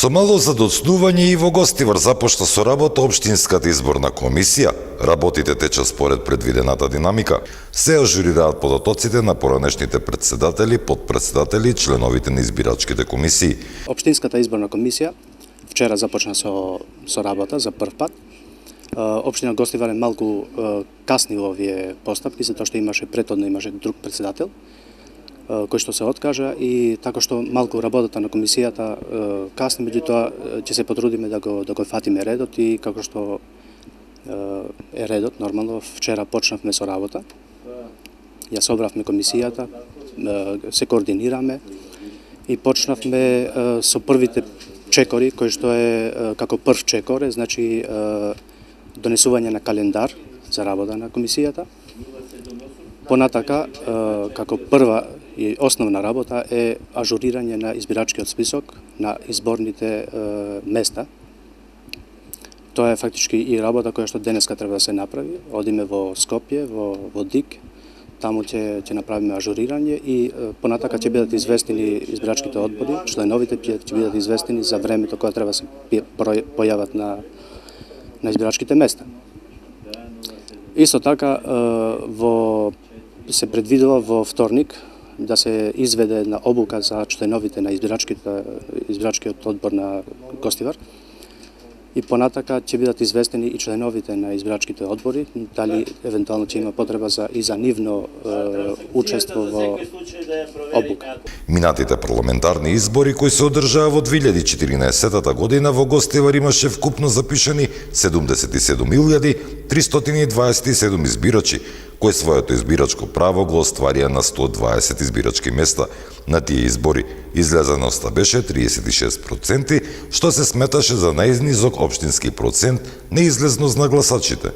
Со мало задоцнување и во Гостивар започна со работа Општинската изборна комисија. Работите течат според предвидената динамика. Се ажурираат податоците на поранешните председатели, подпредседатели и членовите на избирачките комисии. Општинската изборна комисија вчера започна со работа за прв пат. Општина Гостивар е малку касни во овие постапки, затоа што претходно имаше друг председател кој што се откажа и така што малку работата на комисијата касни, меѓутоа ќе се потрудиме да го фатиме редот и како што е редот, нормално, вчера почнавме со работа. Ја собравме комисијата, се координираме и почнавме со првите чекори, кој што е како прв чекор, значи донесување на календар за работа на комисијата. Понатака, како прва и основна работа е ажурирање на избирачкиот список на изборните места. Тоа е фактички и работа која што денеска треба да се направи. Одиме во Скопје, во ДИК, таму ќе направиме ажурирање и понатака ќе бидат известени избирачките одбори, членовите ќе бидат известени за времето кога треба да се појават на избирачките места. Исто така се предвидува во вторник да се изведе една обука за членовите на избирачкиот одбор на Гостивар и понатака ќе бидат известени и членовите на избирачките одбори, дали евентуално ќе има потреба за нивно учество во обука. Минатите парламентарни избори кои се одржаа во 2014 година во Гостивар имаше вкупно запишани 77.327 избирачи, кои своето избирачко право го остварија на 120 избирачки места. На тие избори излезеноста беше 36%, што се сметаше за најнизок општински процент неизлезност на гласачите.